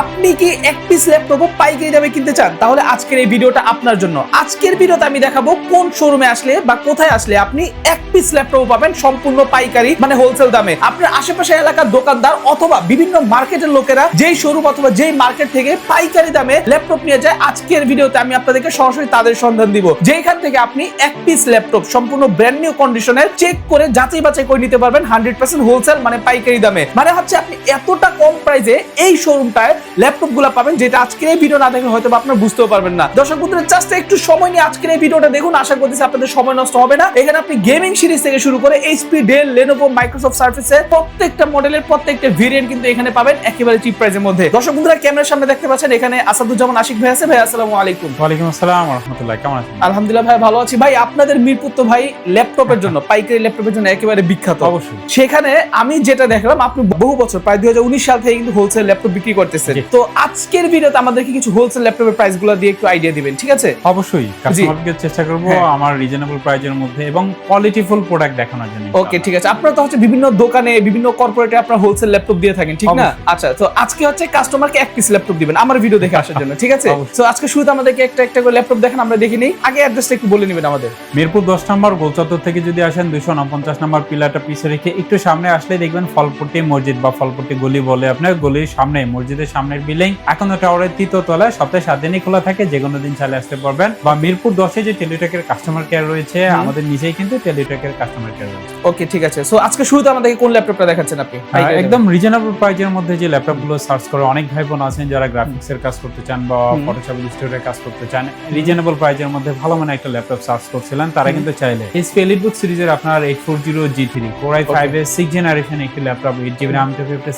আপনি কি এক পিস ল্যাপটপ পাইকারি দামে কিনতে চান? তাহলে আজকের এই ভিডিওটা আপনার জন্য। আজকের ভিডিওতে আমি দেখাবো কোন শোরুমে আসলে বা কোথায় আসলে আপনি এক পিস ল্যাপটপ পাবেন সম্পূর্ণ পাইকারি মানে হোলসেল দামে। আপনার আশেপাশে এলাকার দোকানদার অথবা বিভিন্ন মার্কেটের লোকেরা যেই শোরুম অথবা যেই মার্কেট থেকে পাইকারি দামে ল্যাপটপ নিয়ে যায়, আজকের ভিডিওতে আমি আপনাদেরকে সরাসরি তাদের সন্ধান দিব, যেখান থেকে আপনি এক পিস ল্যাপটপ সম্পূর্ণ ব্র্যান্ড নিউ কন্ডিশনের চেক করে যাচাই বাছাই করে নিতে পারবেন 100% হোলসেল মানে পাইকারি দামে। মানে হচ্ছে আপনি এতটা কম প্রাইসে এই শোরুমটায় ল্যাপটপ গুলা পাবেন, যেটা আজকের এই ভিডিও না দেখলে হয়তো আপনারা বুঝতেও পারবেন না। দর্শক বন্ধুরা, জাস্ট একটু সময় নিয়ে আজকের এই ভিডিওটা দেখুন, আশা করতেছি আপনাদের সময় নষ্ট হবে না। এখানে আপনি গেমিং সিরিজ থেকে শুরু করে এইচপি, ডেল, লেনোভো, মাইক্রোসফট সার্ফেসের প্রত্যেকটা মডেলের প্রত্যেকটা ভেরিয়েন্ট কিন্তু এখানে পাবেন একেবারে চিপ প্রাইসের মধ্যে। দর্শক বন্ধুরা, ক্যামেরার সামনে দেখতে পাচ্ছেন এখানে আসাদুজ্জামান আশিক ভাই আছে। ভাই আসসালামু আলাইকুম। ওয়ালাইকুম আসসালাম ওয়া রাহমাতুল্লাহ, কেমন আছেন? আলহামদুলিল্লাহ ভাই, ভালো আছি। ভাই আপনাদের মিরপুর তো ভাই ল্যাপটপের জন্য, পাইকারি ল্যাপটপের জন্য একেবারে বিখ্যাত। অবশ্যই। সেখানে আমি যেটা দেখলাম, আপনি বহু বছর প্রায় 2019 সাল থেকে কিন্তু হোলসেল ল্যাপটপ বিক্রি করতেছেন। তো আজকের ভিডিওতে আমাদেরকে কিছু হোলসেল ল্যাপটপের প্রাইসগুলো দিয়ে একটু আইডিয়া দিবেন, ঠিক আছে? অবশ্যই কাস্টমারকে চেষ্টা করব আমার রিজনেবল প্রাইসের মধ্যে এবং কোয়ালিটিফুল প্রোডাক্ট দেখানোর জন্য। ওকে, ঠিক আছে। আপনারা তো হচ্ছে বিভিন্ন দোকানে বিভিন্ন কর্পোরেটে আপনারা হোলসেল ল্যাপটপ দিয়ে থাকেন, ঠিক না? আচ্ছা, তো আজকে হচ্ছে কাস্টমারকে এক পিস ল্যাপটপ দিবেন আমার ভিডিও দেখে আসার জন্য, ঠিক আছে? তো আজকে শুরুতে আমাদেরকে একটা একটা করে ল্যাপটপ দেখেন, আমরা দেখে নিই। আগে অ্যাড্রেসটা একটু বলে নেবেন আমাদের। মিরপুর 10 নম্বর গোলচত্বর থেকে যদি আসেন 249 নম্বর পিলারটা পিছে রেখে একটু সামনে আসলে দেখবেন ফলপট্টি মসজিদ বা ফলপট্টি গলি বলে আপনার, গলির সামনে মসজিদের সামনের বিল্ডিং আকন্দ টাওয়ারের 3য় তলায় সপ্তাহে 7 দিনই খোলা থাকে, যে কোনো দিন চাইলে আসতে পারবেন। বা মিরপুর 10-এ যে টেলিটকের কাস্টমার কেয়ার রয়েছে আমাদের নিচেই কিন্তু টেলিটকের কাস্টমার কেয়ার রয়েছে। ওকে, ঠিক আছে। সো আজকে শুরুতে আমাদেরকে কোন ল্যাপটপটা দেখাচ্ছেন আপনি? একদম রিজনেবল প্রাইসের মধ্যে যে ল্যাপটপগুলো সার্চ করে অনেক ভাই বোন আছেন যারা গ্রাফিক্স এর কাজ করতে চান বা ফটোশপ ইলাস্ট্রেটরের কাজ করতে চান, রিজনেবল প্রাইসের মধ্যে ভালো মানে একটা ল্যাপটপ সার্চ করছিলেন, তারা কিন্তু চাইলে HP EliteBook সিরিজের আপনার 840 G3 Core i5 এর 6th জেনারেশন একটি laptop, 8GB RAM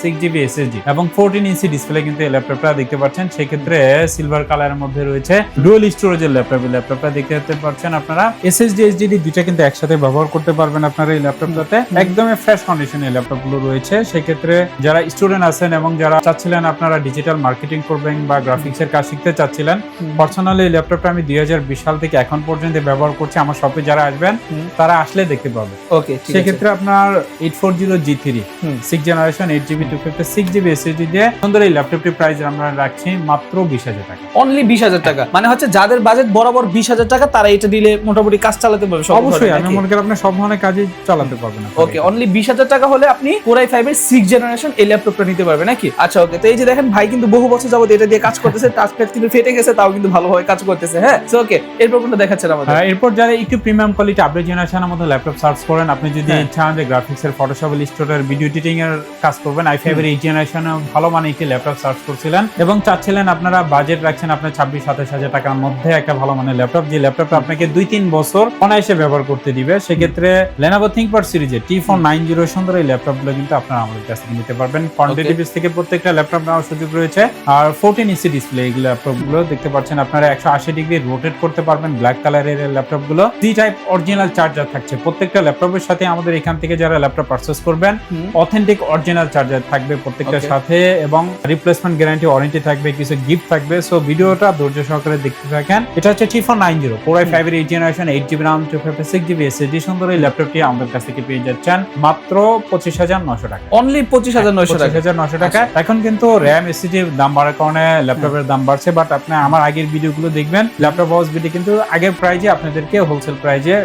6GB SSD এবং 14 ইঞ্চি ডিসপ্লে কিন্তু এই ল্যাপটপটা দেখতে পাচ্ছেন। সেক্ষেত্রে সিলভার কালারের মধ্যে রয়েছে ডুয়াল স্টোরেজের ল্যাপটপটা দেখতে পাচ্ছেন আপনারা। SSD HDD দুইটা কিন্তু একসাথে ব্যবহার করতে পারবেন আপনারা এই ল্যাপটপটাতে। একদমই ফ্রেশ কন্ডিশনে ল্যাপটপগুলো রয়েছে। সেক্ষেত্রে যারা স্টুডেন্ট আছেন এবং যারা চাচ্ছিলেন আপনারা ডিজিটাল মার্কেটিং করবেন বা গ্রাফিক্স এর কাজ শিখতে চাচ্ছিলেন, পার্সোনালি এই ল্যাপটপটা আমি 2020 সাল থেকে এখন পর্যন্ত ব্যবহার করছি। আমার শপে যারা আসবেন তারা আসলে দেখতে পাবেন। ওকে, সেক্ষেত্রে আপনার 840 G3 6th generation 8GB 256GB SSD দিয়ে সুন্দর এই ল্যাপটপটির প্রাইস আমরা রাখছি মাত্র 20,000 টাকা। অনলি 20,000 টাকা। মানে হচ্ছে যাদের বাজেট বরাবর 20,000 টাকা, তারা এটা দিলে মোটামুটি কাজ চালাতে পারবে। অবশ্যই আমি মনে করি আপনি সব ধরনের কাজই চালাতে পারবেন। ওকে, অনলি 20,000 টাকা হলে আপনি Core i5 এর 6th জেনারেশন এই ল্যাপটপটা নিতে পারবেন নাকি? আচ্ছা, ওকে। তো এই যে দেখেন ভাই কিন্তু বহু বছর যাবত এটা দিয়ে কাজ করতেছে, টাচপ্যাড কিন্তু ফেটে গেছে, তাও কিন্তু ভালোভাবে কাজ করতেছে। হ্যাঁ, সো ওকে, এরপর কোনটা দেখাচ্ছেন আমাদের? এরপর যারা একটু প্রিমিয়াম কোয়ালিটি আপডেট জেনারেশনের মধ্যে ল্যাপটপ সার্চ করেন, আপনি যদি চান যে গ্রাফিক্স এর ফটোশপ ইলাস্ট্রেটর ভিডিও এডিটিং এর কাজ করবেন, i5 এর 8th জেনারেশনে ভালো মানে একটি ল্যাপটপ সার্চ করছিলেন এবং চাচ্ছিলেন আপনারা বাজেট রাখছেন আপনার 26-27 হাজার টাকার মধ্যে একটা ভালো মানে ল্যাপটপ, যে ল্যাপটপটা আপনাকে 2-3 বছর অনায়াসে ব্যবহার করতে দিবে, সেক্ষেত্রে Lenovo ThinkPad সিরিজের T490 সুন্দর এই ল্যাপটপগুলো কিন্তু আপনারা আমাদের কাছ থেকে নিতে পারবেন। কোয়ান্টিটি বেস থেকে প্রত্যেকটা ল্যাপটপ নেওয়ার সুযোগ রয়েছে। আর 14 ইঞ্চি ডিসপ্লে এই ল্যাপটপগুলো দেখতে পাচ্ছেন আপনারা 180 ডিগ্রি রোটেট করতে পারবেন। ব্ল্যাক কালারের ল্যাপটপগুলো C টাইপ অরিজিনাল চার্জার থাকছে প্রত্যেকটা ল্যাপটপের সাথে। আমাদের এখান থেকে যারা ল্যাপটপ পারচেজ করবেন অথেন্টিক অরিজিনাল চার্জার থাকবে প্রত্যেকটার সাথে এবং রিপ্লেসমেন্ট গ্যারান্টি ওয়ারেন্টি থাকবে, কিছু গিফট থাকবে। সো ভিডিওটা ধৈর্য সহকারে দেখতে থাকেন। এটা হচ্ছে T490 Core i5 এর 8th generation 8GB RAM 256GB SSD সুন্দর এই ল্যাপটপটি আমাদের কাছ থেকে পেয়ে যাচ্ছেন মাত্র 25,900 টাকা। অনলি 25,900 টাকা। 25,900 টাকা। এখন কিন্তু RAM SSD দাম বাড়ার কারণে ল্যাপটপের দাম বাড়ছে, বাট আপনি আমার আগের ভিডিওগুলো দেখবেন, ল্যাপটপ হাউস ভিডিও কিন্তু আগের প্রাইজে আপনাদেরকে হোলসেল প্রাইজে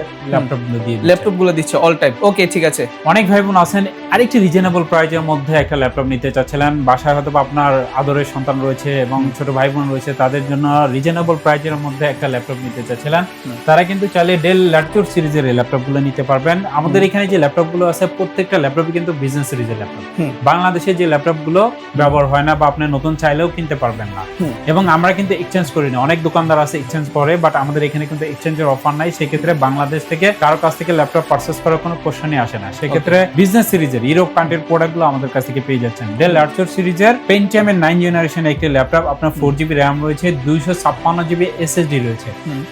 ল্যাপটপগুলো দিচ্ছে অল টাইম। ওকে, ঠিক আছে। অনেক ভাই বোন আছেন আরেকটি রিজনেবল প্রাইজের মধ্যে একটা ল্যাপটপ নিতে চাচ্ছিলেন, বাসায় হয়তো আপনার আদরের সন্তান রয়েছে এবং ছোট ভাই বোন রয়েছে, তাদের জন্য রিজনেবল প্রাইজের মধ্যে একটা ল্যাপটপ নিতে চাচ্ছিলেন, তারা কিন্তু চাইলে ডেল ল্যাটিটিউড সিরিজের এই ল্যাপটপগুলো নিতে পারবেন। আমাদের এখানে যে ল্যাপটপগুলো আছে প্রত্যেকটা ল্যাপটপই কিন্তু বিজনেস সিরিজের ল্যাপটপ। বাংলাদেশে যে ল্যাপটপগুলো ব্যবহার হয় না বা আপনি নতুন চাইলেও কিনতে পারবেন না, এবং আমরা কিন্তু এক্সচেঞ্জ করি না। অনেক দোকানদার আছে এক্সচেঞ্জ করে, বাট আমাদের এখানে কিন্তু এক্সচেঞ্জের অফার নাই। সেক্ষেত্রে বাংলাদেশ থেকে কারো কাছ থেকে ল্যাপটপ পারচেজ করার কোনো কোশ্চেনই আসে না। সেক্ষেত্রে বিজনেস সিরিজের ইউরোপ কান্ট্রির প্রোডাক্টগুলো আমাদের কাছ থেকে পেয়ে যাচ্ছেন। ডেল ল্যাটিটিউড সিরিজের Pentium এর 9th জেনারেশন একটি ল্যাপটপ, আপনার 4GB RAM রয়েছে, 256GB SSD রয়েছে।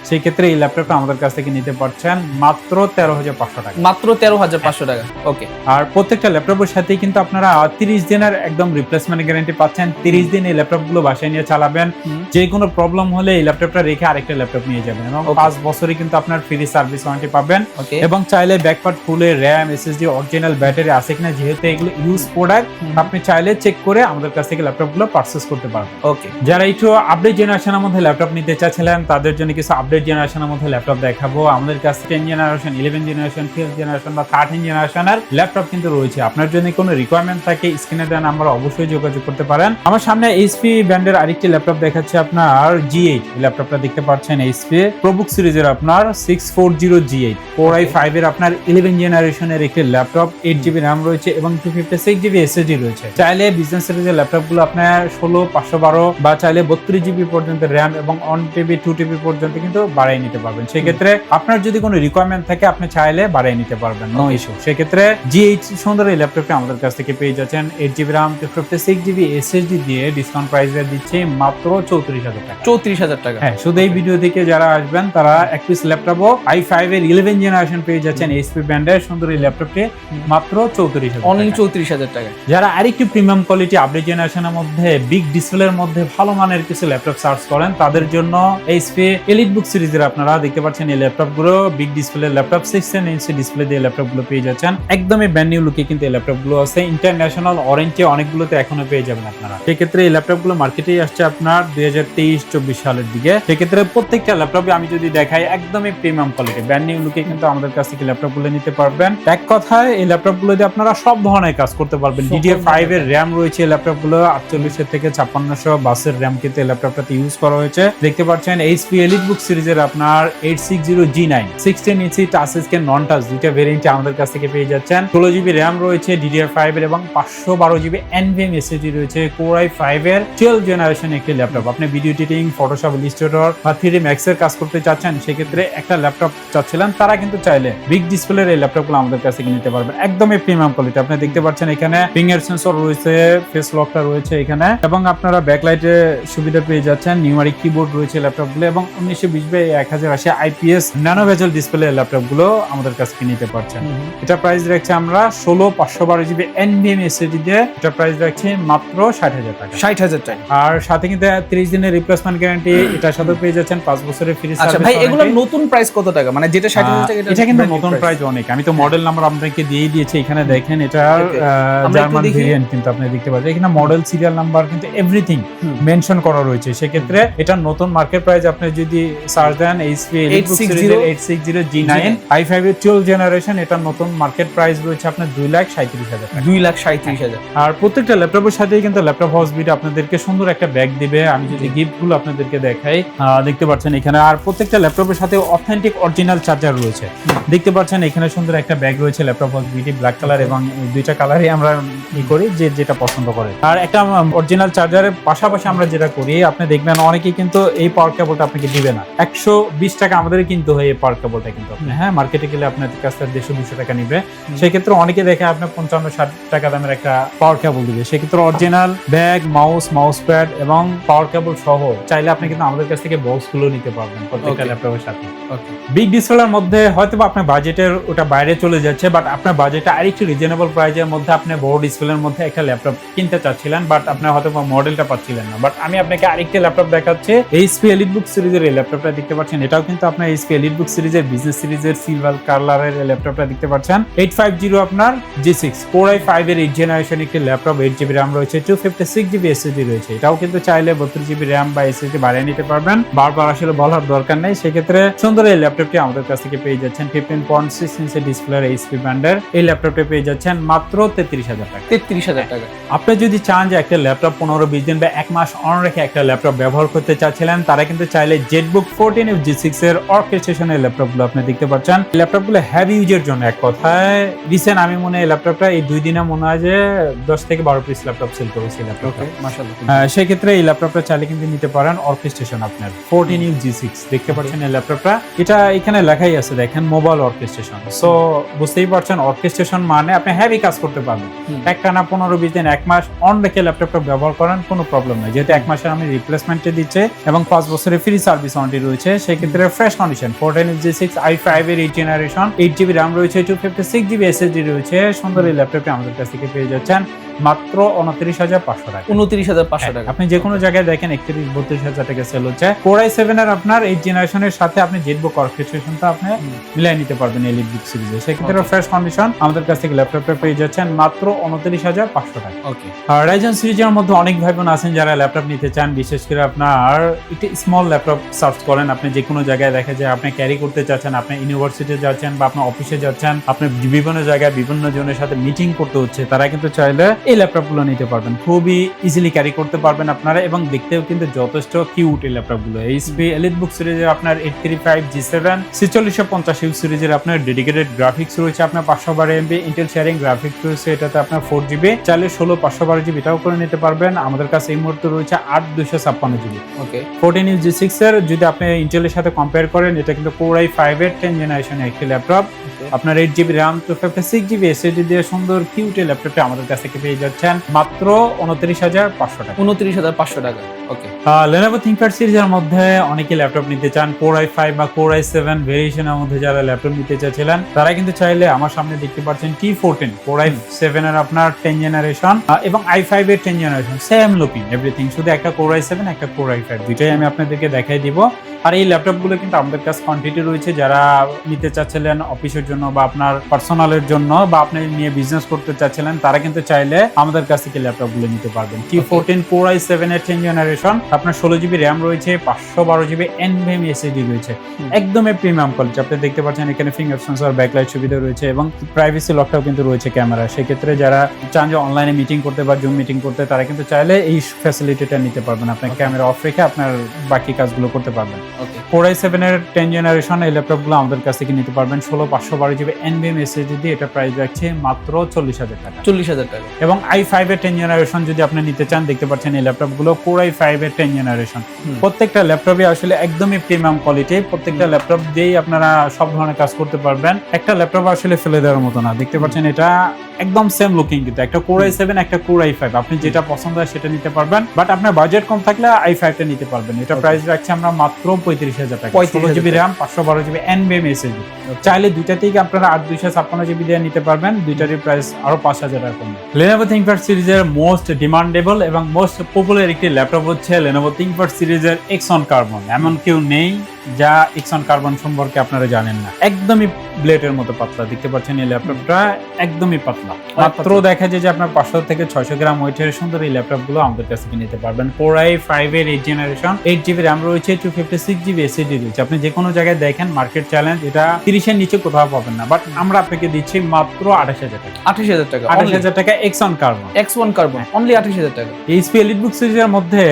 সেই ক্ষেত্রে এই ল্যাপটপটা আমাদের কাছ থেকে নিতে পারছেন মাত্র 13,500 টাকা। মাত্র 13,500 টাকা। ওকে। আর প্রত্যেকটা ল্যাপটপের সাথেই কিন্তু আপনারা 30 দিনের একদম রিপ্লেসমেন্ট গ্যারান্টি পাচ্ছেন। 30 দিন এই ল্যাপটপগুলো বাসায় নিয়ে চালাবেন, যে কোনো প্রবলেম হলে এই ল্যাপটপটা রেখে আরেকটা ল্যাপটপ নিয়ে যাবেন এবং 5 বছরই কিন্তু আপনার ফ্রি সার্ভিস ওয়ারেন্টি পাবেন। এবং চাইলে ব্যাকপার্ট খুলে RAM SSD অরিজিনাল ব্যাটারি আছে কিনা, যেহেতু এগুলো ইউজ প্রোডাক্ট, আপনি চাইলে চেক করে আমাদের কাছ থেকে ল্যাপটপ ল্যাপটপগুলো পারচেজ করতে পারবেন। ওকে, যারা একটু আপডেট জেনারেশনের মধ্যে ল্যাপটপ নিতে চাচ্ছিলেন তাদের জন্য কিছু আপডেট জেনারেশনের মধ্যে ল্যাপটপ দেখাবো। আমাদের কাছে 10 জেনারেশন, 11 জেনারেশন, 12 জেনারেশন বা 13 জেনারেশনের ল্যাপটপ কিন্তু রয়েছে। আপনার যদি কোনো রিকোয়ারমেন্ট থাকে স্ক্রিনে দেওয়া নাম্বার অবশ্যই যোগাযোগ করতে পারেন। আমার সামনে এইচপি ব্র্যান্ডের আরেকটি ল্যাপটপ দেখাচ্ছে আপনার G8 ল্যাপটপটা দেখতে পাচ্ছেন, এইচপি প্রোবুক সিরিজের আপনার 640 G8 Core i5 এর আপনার 11 জেনারেশনের একটি ল্যাপটপ, 8GB RAM রয়েছে এবং 256GB SSD রয়েছে। চাইলে বিজনেস সিরিজের ল্যাপটপগুলো আপনার 16/512 বা চাইলে 32GB পর্যন্ত RAM এবং 1TB 2TB পর্যন্ত কিন্তু বাড়াই নিতে পারবেন। সেক্ষেত্রে আপনার যদি কোনো রিকোয়ারমেন্ট থাকে আপনি চাইলে বাড়াই নিতে পারবেন, নো ইস্যু। সেক্ষেত্রে G8 সুন্দর এই ল্যাপটপটি আমাদের কাছ থেকে পেয়ে যাচ্ছেন 8GB RAM 256GB SSD দিয়ে ডিসকাউন্ট প্রাইসে দিচ্ছে মাত্র 34,000 টাকা। 34,000 টাকা। হ্যাঁ, শুধু এই ভিডিও থেকে যারা আসবেন তারা এক পিস ল্যাপটপও i5 এর 11 জেনারেশন পেয়ে যাচ্ছেন এইচপি ব্র্যান্ডের সুন্দর এই ল্যাপটপটি মাত্র 34,000 অনলি টাকা। 34,000 টাকা। যারা আরেকটু প্রিমিয়াম কোয়ালিটি আপডেট জেনারেশনের মধ্যে বিগ ডিসপ্লের মধ্যে ভালো মানের কিছু ল্যাপটপ সার্চ করেন তাদের জন্য এইচপি এলিটবুক সিরিজের আপনারা দেখতে পাচ্ছেন এই ল্যাপটপগুলো big display laptop 16 inch display দিয়ে ল্যাপটপগুলো পেয়ে যাচ্ছেন। একদমই ব্র্যান্ড নিউ লুকে কিন্তু এই ল্যাপটপগুলো আছে। ইন্টারন্যাশনাল অরেঞ্জে অনেকগুলোতে এখনো পেয়ে যাবেন আপনারা। সেক্ষেত্রে এই ল্যাপটপগুলো মার্কেটেই আসছে আপনার 2023-24 সালের দিকে। সেক্ষেত্রে প্রত্যেকটা ল্যাপটপে আমি যদি দেখাই একদমই প্রিমিয়াম কোয়ালিটি ব্র্যান্ড নিউ লুকে কিন্তু আমাদের কাছ থেকে ল্যাপটপগুলো নিতে পারবেন। এক কথায় এই ল্যাপটপগুলো দিয়ে আপনারা সব ধরনের কাজ করতে পারবেন। DDR5 এর RAM রয়েছে ল্যাপটপগুলো 48 থেকে 5600 বাসের RAM কিন্তু এই ল্যাপটপটাতে ইউজ করা হয়েছে। দেখতে পাচ্ছেন এইচপি এলিটবুক সিরিজের আপনার 860 G9 16 ইঞ্চি টাচ স্ক্রিন নন টাচ দুইটা ভেরিয়েন্ট আমাদের কাছ থেকে পেয়ে যাচ্ছেন। 16GB RAM রয়েছে DDR5 এর এবং 512GB NVMe SSD রয়েছে। Core i5 এর 12 জেনারেশন একটি ল্যাপটপ। আপনি ভিডিও এডিটিং, ফটোশপ, ইলাস্ট্রেটর বা 3D Max এর কাজ করতে চাচ্ছেন সেক্ষেত্রে একটা ল্যাপটপ চাচ্ছিলেন তারা কিন্তু চাইলে বিগ ডিসপ্লের এই ল্যাপটপগুলো আমাদের কাছ থেকে নিতে পারবেন। একদমই প্রিমিয়াম কোয়ালিটি। আপনি দেখতে পাচ্ছেন এখানে ফিঙ্গার সেন্সর রয়েছে, ফেস লকটা রয়েছে এখানে এবং আপনারা ব্যাকলাইটের সুবিধা পেয়ে যাচ্ছেন। নিউমারিক কিবোর্ড রয়েছে ল্যাপটপগুলো এবং 1920x1080 IPS ন্যানো বেজেল ডিসপ্লে ল্যাপটপগুলো আমাদের কাছ থেকে নিতে পারছেন। এটা প্রাইস রাখছে আমরা 16/512GB NVMe SSD দিয়ে এটা প্রাইস রাখছি মাত্র 60,000 টাকা। 60,000 টাকা। আর সাথে কিন্তু 30 দিনের রিপ্লেসমেন্ট গ্যারান্টি এটার সাথে পেয়ে যাচ্ছেন 5 বছরের ফ্রি সার্ভিস। আচ্ছা ভাই, এগুলোর নতুন প্রাইস কত টাকা? মানে যেটা 60,000 টাকা এটা কিন্তু নতুন প্রাইস অনেক। আমি তো মডেল নাম্বার আপনাকে দিয়ে দিয়েছি এখানে দেখেন। এটার জার্মান ভেরিয়েন্ট কিন্তু আপনি দেখতে পাচ্ছেন এখানে মডেল সিরিয়াল নাম্বার কিন্তু এভরিথিং মেনশন করা রয়েছে। সেক্ষেত্রে এটা নতুন মার্কেট প্রাইস আপনি যদি সার্চ দেন এইচপি এলিটবুক সিরিজের 860 G9 i5 এর 12 জেনারেশন এটা নতুন মার্কেট প্রাইস রয়েছে আপনার 2,37,000 টাকা। 2,37,000। আর প্রত্যেকটা ল্যাপটপের সাথেই কিন্তু ল্যাপটপ হাউস বিটা আপনাদেরকে সুন্দর একটা ব্যাগ দিবে। আমি যদি গিফট গুলো আপনাদেরকে দেখাই দেখতে পাচ্ছেন এখানে। আর প্রত্যেকটা ল্যাপটপের সাথে অথেন্টিক অরিজিনাল চার্জার রয়েছে। দেখতে পাচ্ছেন এখানে সুন্দর একটা ব্যাগ রয়েছে ল্যাপটপ হাউস বিটি ব্ল্যাক কালার এবং দুইটা কালারই আমরা ই করি যে যেটা পছন্দ করে। আর একটা অরিজিনাল চার্জারের পাশাপাশি আমরা যেটা করি আপনি দেখবেন অনেকেই কিন্তু এই পাওয়ার কেবলটা আপনাকে দিবে না। 120 টাকা আমাদের কিনতে হয় এই পাওয়ার কেবলটা কিন্তু আপনি হ্যাঁ মার্কেটে গেলে আপনার কাছ থেকে 150-200 টাকা নিবে। সেক্ষেত্রে অনেকে দেখে আপনার 55-60 টাকা দামের একটা পাওয়ার কেবল দিবে। সেক্ষেত্রে অরিজিনাল ব্যাগ, মাউস প্যাড এবং পাওয়ার কেবল সহ চাইলে আপনি কিন্তু আমাদের কাছ থেকে বক্স গুলো নিতে পারবেন প্রত্যেকটা ল্যাপটপের সাথে। বিগ ডিসপ্লের মধ্যে হয়তো আপনার বাজেটের ওটা বাইরে চলে যাচ্ছে বাট আপনার বাজেটটা আরেকটু রিজনেবল প্রাইসের মধ্যে আপনি বড় ডিসপ্লের মধ্যে একটা ল্যাপটপ কিনতে চাচ্ছিলেন বাট আপনি হয়তো মডেলটা পাচ্ছিলেন না। বাট আমি আপনাকে আরেকটা ল্যাপটপ দেখাচ্ছি এইচপি এলিটবুক সিরিজের এই ল্যাপটপটা দেখতে পাচ্ছেন। এটাও কিন্তু আপনার এইচপি এলিটবুক সিরিজের বিজনেস সিরিজের সিলভার কালারের ল্যাপটপটা দেখতে পাচ্ছেন। 850 আপনার G6 Core i5 এর 8 জেনারেশন একটি ল্যাপটপ, 8GB RAM রয়েছে, 256GB SSD রয়েছে। এটাও কিন্তু চাইলে 32GB RAM বা SSD বাড়িয়ে নিতে পারবেন। বারবার আসলে বলার দরকার নেই। সেক্ষেত্রে সুন্দর এই ল্যাপটপটি আমাদের কাছ থেকে পেয়ে যাচ্ছেন 15.6 ইঞ্চি ডিসপ্লের এইচপি ব্র্যান্ডের এই ল্যাপটপটি পেয়ে যাচ্ছেন মাত্র 33,000 টাকা। 33,000 টাকা। আপনি যদি চান যে একটা ল্যাপটপ 15-20 দিন বা 1 মাস অন রেখে একটা ল্যাপটপ ব্যবহার করতে চাচ্ছিলেন তারা কিন্তু চাইলে জেটবুক 14 G6 এর অর্কেস্ট্রেশনের ল্যাপটপগুলো আপনি দেখতে পাচ্ছেন। ল্যাপটপগুলো হেভি ইউজের জন্য এক কথায় রিসেন্ট আমি মনে হয় ল্যাপটপটা এই 2 দিনে মনে হয় যে 10 থেকে 12 পিস ল্যাপটপ সেল করেছি ল্যাপটপটা। মাশাআল্লাহ। সেক্ষেত্রে এই ল্যাপটপটা চাইলে কিন্তু নিতে পারেন অর্কেস্ট্রেশন আপনার 14 G6 দেখতে পাচ্ছেন এই ল্যাপটপটা। এটা এখানে লেখাই আছে দেখেন মোবাইল অর্কেস্ট্রেশন। সো বুঝতেই পারছেন অর্কেস্ট্রেশন মানে আপনি হেভি কাজ করতে পারবেন। একটানা 15-20 দিন 1 মাস অন রেখে ল্যাপটপটা ব্যবহার করেন কোনো প্রবলেম নাই। যেহেতু 1 মাসের আমি রিপ্লেসমেন্টে দিচ্ছে এবং 5 বছরের ফ্রি সার্ভিস ওয়ারেন্টি রয়েছে। সেক্ষেত্রে ফ্রেশ কন্ডিশন 14 G6 i5 এর 8 জেনারেশন, 8GB RAM রয়েছে, 256GB SSD রয়েছে। সুন্দর এই ল্যাপটপটি আমাদের কাছ থেকে পেয়ে যাচ্ছেন মাত্র 29,500 টাকা। 29,500 টাকা। আপনি যে কোনো জায়গায় দেখেন 31-32,000 টাকা সেল হচ্ছে। Core i7 এর আপনার 8 জেনারেশনের সাথে আপনি জেটবুক অর্কেস্ট্রেশনটা আপনি মিলাই নিতে পারবেন এলিট বুক সিরিজে। সেক্ষেত্রে ফ্রেশ কন্ডিশন আমাদের কাছ থেকে ল্যাপটপটা পেয়ে যাচ্ছেন মাত্র 29,500 টাকা। ওকে। আর Ryzen সিরিজের মধ্যে অনেক ভাই বোন আছেন যারা ল্যাপটপ নিতে চান, বিশেষ করে আপনার একটি স্মল ল্যাপটপ সার্চ করেন, আপনি যে কোনো জায়গায় দেখা যায় আপনি ক্যারি করতে চাচ্ছেন, আপনি ইউনিভার্সিটি যাচ্ছেন বা আপনার অফিসে যাচ্ছেন, আপনি বিভিন্ন জায়গায় বিভিন্ন জনের সাথে মিটিং করতে হচ্ছে, তারা কিন্তু চাইলে এই ল্যাপটপগুলো নিতে পারবেন, খুবই ইজিলি ক্যারি করতে পারবেন আপনারা, এবং দেখতেও কিন্তু যথেষ্ট কিউট এই ল্যাপটপগুলো। এইচপি এলিট বুক সিরিজের আপনার 835 G7 4650 সিরিজের আপনার ডেডিকেটেড গ্রাফিক্স রয়েছে, আপনার 512 MB ইন্টেল শেয়ারিং গ্রাফিক্স রয়েছে, এটাতে আপনার 4GB, চাইলে 16/512GB এটাও করে নিতে পারবেন। আমাদের কাছে এই মুহূর্তে রয়েছে 8/256GB। ওকে। 14 ইঞ্চ G6 এর যদি আপনি ইন্টেলের সাথে কম্পেয়ার করেন, এটা কিন্তু Core i5 এর 10 জেনারেশনের একটি ল্যাপটপ। আপনার 8GB RAM 256GB SSD দিয়ে সুন্দর কিউট এই ল্যাপটপটা আমাদের কাছ থেকে পেয়ে যাচ্ছেন মাত্র 29,500 টাকা। 29,500 টাকা। ওকে। Lenovo ThinkPad সিরিজের মধ্যে অনেকে ল্যাপটপ নিতে চান, Core i5 বা Core i7 ভেরিয়েশনের মধ্যে যারা ল্যাপটপ নিতে চাচ্ছিলেন, তারা কিন্তু চাইলে আমার সামনে দেখতে পাচ্ছেন T14 Core i7 এর আপনার 10 জেনারেশন এবং i5 এর 10 জেনারেশন, সেম লুকিং এভরিথিং, শুধু একটা Core i7 একটা Core i5, দুইটাই আমি আপনাদেরকে দেখাই দিব। আর এই ল্যাপটপগুলো কিন্তু আমাদের কাছে কোয়ান্টিটি রয়েছে, যারা নিতে চাচ্ছিলেন অফিসের জন্য বা আপনার পার্সোনালের জন্য বা আপনি নিয়ে বিজনেস করতে চাচ্ছিলেন, তারা কিন্তু চাইলে আমাদের কাছ থেকে ল্যাপটপগুলো নিতে পারবেন। T14 Core i7 এর 10 জেনারেশন, আপনার 16GB RAM রয়েছে, 512GB NVMe SSD রয়েছে, একদমই প্রিমিয়াম কোয়ালিটি। আপনি দেখতে পাচ্ছেন এখানে ফিঙ্গার সেন্সর, ব্যাকলাইট সুবিধা রয়েছে এবং প্রাইভেসি লকটাও কিন্তু রয়েছে ক্যামেরা। সেক্ষেত্রে যারা চান যে অনলাইনে মিটিং করতে বা জুম মিটিং করতে, তারা কিন্তু চাইলে এই ফ্যাসিলিটিটা নিতে পারবেন, আপনার ক্যামেরা অফ রেখে আপনার বাকি কাজগুলো করতে পারবেন। Core i7 এর 10 জেনারেশন এই ল্যাপটপগুলো আমাদের কাছ থেকে নিতে পারবেন 16/512GB NVMe SSD দিয়ে, এটা প্রাইস রাখছে মাত্র 40,000 টাকা। 40,000 টাকা। এবং i5 এর 10 জেনারেশন যদি আপনি নিতে চান, দেখতে পাচ্ছেন এই ল্যাপটপগুলো Core i5 এর 10 জেনারেশন, প্রত্যেকটা ল্যাপটপই আসলে একদমই প্রিমিয়াম কোয়ালিটি, প্রত্যেকটা ল্যাপটপ দিয়েই আপনারা সব ধরনের কাজ করতে পারবেন, একটা ল্যাপটপ আসলে ফেলে দেওয়ার মতো না। দেখতে পাচ্ছেন এটা একদম সেম লুকিং, কিন্তু একটা Core i7 একটা Core i5, আপনি যেটা পছন্দ হয় সেটা নিতে পারবেন, বাট আপনার বাজেট কম থাকলে i5 টা নিতে পারবেন। এটা প্রাইস রাখছি আমরা মাত্র 35,000 টাকা। 16GB RAM 512GB NVMe SSD, চাইলে দুইটা থেকে আপনারা 8/256GB দিয়ে নিতে পারবেন, দুইটারই প্রাইস আরো 5,000 টাকা কম। Lenovo ThinkPad সিরিজের মোস্ট ডিমান্ডেবল এবং মোস্ট পপুলার একটি ল্যাপটপ হচ্ছে Lenovo ThinkPad সিরিজের Xeon Carbon। এমন কেউ নেই যা Xeon Carbon সম্পর্কে আপনারা জানেন না, একদমই ব্লেডের মতো পাতলা। দেখতে পাচ্ছেন এই ল্যাপটপটা একদমই পাতলা, মাত্র দেখা যায় যে আপনার 500 থেকে 600 গ্রাম ওয়েটের সুন্দর এই ল্যাপটপগুলো আমাদের কাছ থেকে নিতে পারবেন। Core i5 এর 8 জেনারেশন, 8GB RAM রয়েছে, 256GB SSD রয়েছে। আপনি যে কোনো জায়গায় দেখেন মার্কেট চ্যালেঞ্জ এটা 30 এর নিচে কোথাও পাবেন না, বাট আমরা আপনাকে দিচ্ছি মাত্র 28,000 টাকা। 28,000 টাকা। 28,000 টাকা Xeon Carbon। X1 Carbon only 28,000 টাকা। HP EliteBook সিরিজের মধ্যে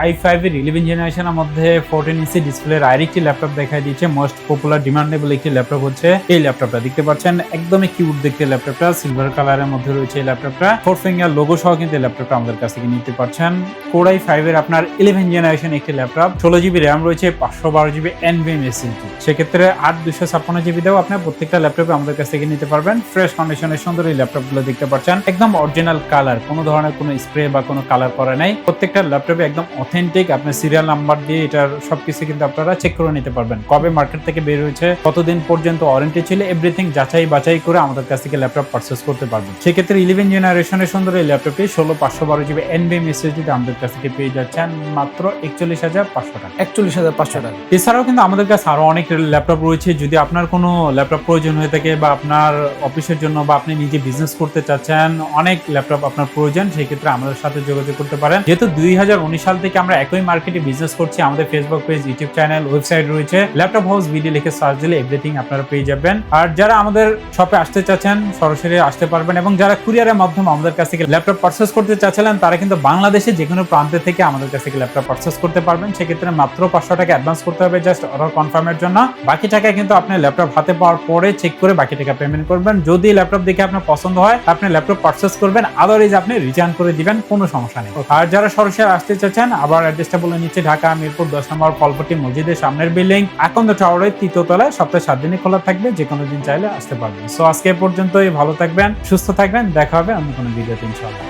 i5 এর 11 জেনারেশনের মধ্যে 14 ইঞ্চি ডিসপ্লের আরেকটি ল্যাপটপ দেখাই দিচ্ছে, মোস্ট পপুলার ডিমান্ডেবল একটি ল্যাপটপ হচ্ছে এই ল্যাপটপটা। দেখতে পাচ্ছেন একদমই কিউট দেখতে ল্যাপটপটা, সিলভার কালারের মধ্যে রয়েছে এই ল্যাপটপটা, 4 ফিঙ্গার লোগো সহ কিন্তু এই ল্যাপটপটা আমাদের কাছ থেকে নিতে পারছেন। Core i5 এর আপনার 11 জেনারেশন একটি ল্যাপটপ, 16GB RAM রয়েছে, 512GB NVMe SSD, সেক্ষেত্রে 8/256GB দেও আপনার প্রত্যেকটা ল্যাপটপে আমাদের কাছ থেকে নিতে পারবেন। ফ্রেশ কন্ডিশনের সুন্দর এই ল্যাপটপগুলো দেখতে পাচ্ছেন, একদম অরিজিনাল কালার, কোনো ধরনের কোনো স্প্রে বা কোনো কালার করা নাই, প্রত্যেকটা ল্যাপটপে একদম অথেন্টিক, আপনার সিরিয়াল নাম্বার দিয়ে এটার সবকিছু কিন্তু আপনারা চেক করে নিতে পারবেন, কবে মার্কেট থেকে বের হয়েছে, কতদিন পর্যন্ত ওয়ারেন্টি ছিল, এভরিথিং যাচাই বাছাই করে আমাদের কাছ থেকে ল্যাপটপ পারচেজ করতে পারবেন। সেক্ষেত্রে 11 জেনারেশনের সুন্দর এই ল্যাপটপটি 16/512GB NVMe SSD আমাদের কাছ থেকে পেয়ে যাচ্ছেন মাত্র 41,500 টাকা। 41,500 টাকা। এছাড়াও কিন্তু আমাদের কাছে আরো অনেক ল্যাপটপ রয়েছে, যদি আপনার কোনো ল্যাপটপ প্রয়োজন হয়ে থাকে বা আপনার অফিসের জন্য বা আপনি নিজে বিজনেস করতে চাচ্ছেন, অনেক ল্যাপটপ আপনার প্রয়োজন, সেই ক্ষেত্রে আমাদের সাথে যোগাযোগ করতে পারেন। যেহেতু 2019 সাল থেকে আমরা একই মার্কেটে বিজনেস করছি, আমাদের Facebook page, YouTube channel, website রয়েছে, ল্যাপটপ হাউস ভিডিও লিখে সার্চ দিলে এভরিথিং আপনারা পেয়ে যাবেন। আর যারা আমাদের শপে আসতে চাচ্ছেন সরাসরি আসতে পারবেন, এবং যারা কুরিয়ারের মাধ্যমে আমাদের কাছ থেকে ল্যাপটপ পারচেজ করতে চাচ্ছিলেন, তারা কিন্তু বাংলাদেশে যে কোনো প্রান্ত থেকে আমাদের কাছ থেকে ল্যাপটপ পারচেজ করতে পারবেন। সেক্ষেত্রে মাত্র 500 টাকা অ্যাডভান্স করতে হবে জাস্ট অর্ডার কনফার্মের জন্য, বাকি টাকা কিন্তু আপনি ল্যাপটপ হাতে পাওয়ার পরে চেক করে বাকি টাকা পেমেন্ট করবেন। যদি ল্যাপটপ দেখে আপনার পছন্দ হয়, আপনি ল্যাপটপ পারচেজ করবেন, আদারওয়াইজ আপনি রিটার্ন করে দিবেন, কোনো সমস্যা নেই। আর যারা সরাসরি আসতে চাচ্ছেন, আবার অ্যাড্রেসটা বলে নিচ্ছে, ঢাকা মিরপুর 10 নম্বর ফলপট্টি মসজিদের সামনের বিল্ডিং, আকন্দ টাওয়ারের 3য় তলায়, সপ্তাহে 7 দিনই খোলা থাকবে, যে কোনো দিন চাইলে আসতে পারবেন। সো আজকে পর্যন্তই, ভালো থাকবেন, সুস্থ থাকবেন, দেখা হবে অন্য কোনো ভিডিওতে ইনশাআল্লাহ।